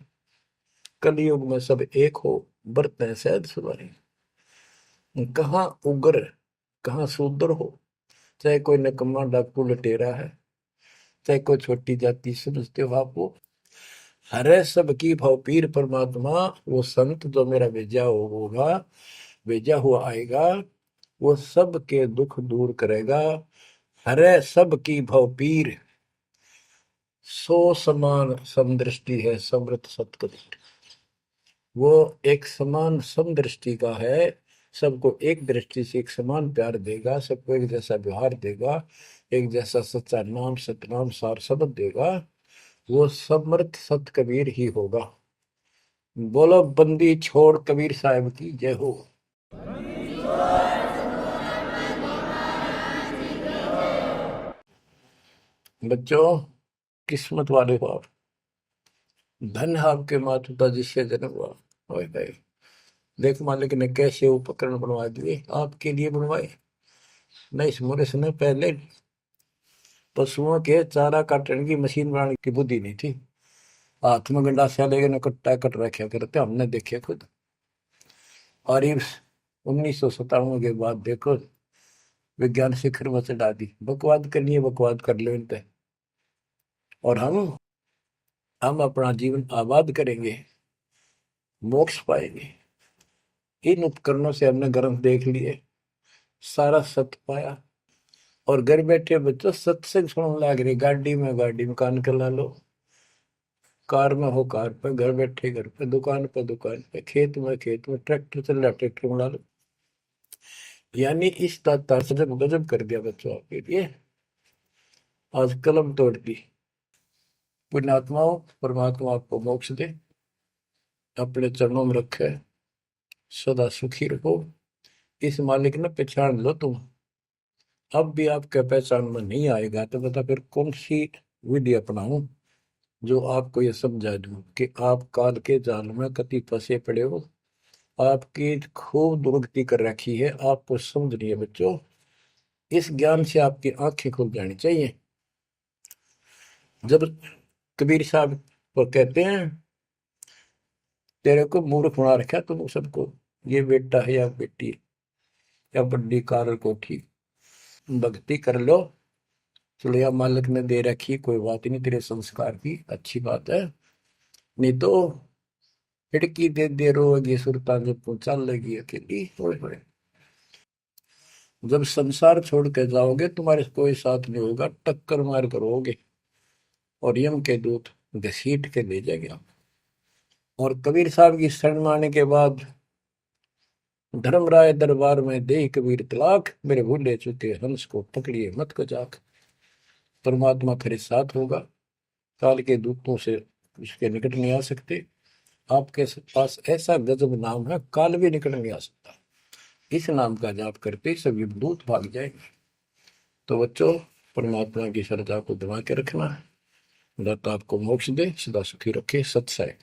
कलयुग में सब एक हो, बरतें सहज सुधारे। कहाँ उग्र कहाँ शूद्र हो, चाहे कोई नकम्मा डाकू लटेरा है, चाहे कोई छोटी जाति समझते हो आप, वो हरे सबकी भाव पीर परमात्मा। वो संत जो मेरा भेजा होगा, भेजा हुआ आएगा, वो सबके दुख दूर करेगा। हरे सबकी भाव पीर, सो समान समदृष्टि है समृत सतकबीर। वो एक समान समदृष्टि का है, सबको एक दृष्टि से एक समान प्यार देगा, सबको एक जैसा व्यवहार देगा, एक जैसा सच्चा नाम सतनाम सार शब्द देगा। वो समर्थ सत कबीर ही होगा। बोलो बंदी छोड़ कबीर साहब की जय हो। बच्चों, किस्मत वाले हो आप, धन है आपके माता पिता जिससे जन्म हुआ। ओए भाई, देख मालिक ने कैसे उपकरण बनवा दिए, आपके लिए बनवाए। नहीं समोरे समय पहले पशुओं के चारा काटने की मशीन बनाने की बुद्धि नहीं थी। हाथ में गंडासा लेके न कट्टा कट रखे करते, हमने देखे खुद। और ये 1957 के बाद देखो विज्ञान शिखर में चढ़ा दी। बकवाद करनी है, बकवाद कर लो इन पे, और हम अपना जीवन आबाद करेंगे, मोक्ष पाएंगे। इन उपकरणों से हमने ग्रंथ देख लिए, सारा सत्य पाया, और घर बैठे बच्चों सत्संग सुनने लग रही। गाड़ी में कान कर ला लो, कार में हो कार पे, घर बैठे घर पे, दुकान पे दुकान पे, खेत में खेत में, ट्रैक्टर चल रहा ट्रैक्टर में ला लो। यानी इस तार से जब गजब कर दिया बच्चों आपके लिए, आज कलम तोड़ दी। पुण्यात्माओं, परमात्मा आपको मोक्ष दे, अपने चरणों में रखे, सदा सुखी रहो। इस मालिक ने पहचान लो तुम। अब भी आपके पहचान में नहीं आएगा तो बता फिर कौन सी विधि अपनाऊं जो आपको ये समझा दूं कि आप काल के जाल में कति फंसे पड़े हो। आपकी खूब दुर्गति कर रखी है, आपको समझ नहीं है बच्चों। इस ज्ञान से आपकी आंखें खुल जानी चाहिए। जब कबीर साहब को कहते हैं तेरे को मूर्ख बना रखा तुम सबको, ये बेटा है या बेटी है या बड्डी कार कोठी, भक्ति कर लो, चलो या मालिक ने दे रखी, कोई बात नहीं, तेरे संस्कार की अच्छी बात है। नहीं तो खिड़की दे रोगी सुरता जब पहुंचा लगी अकेली। होए होए, जब संसार छोड़ के जाओगे तुम्हारे कोई साथ नहीं होगा, टक्कर मार करोगे और यम के दूत घसीट के ले जाएंगे आप। और कबीर साहब की शरण मारने के बाद धर्मराय दरबार में दे कबीर तलाक, मेरे भूले चुके हंस को पकड़िए मत को जाक। परमात्मा फिर साथ होगा, काल के दूतों से इसके निकट नहीं आ सकते। आपके पास ऐसा गजब नाम है, काल भी निकट नहीं आ सकता। इस नाम का जाप करते ही सभी दूत भाग जाएंगे। तो बच्चों, परमात्मा की श्रद्धा को दबा के रखना है। दाता आपको मोक्ष दे, सदा सुखी रखे। सत्सय।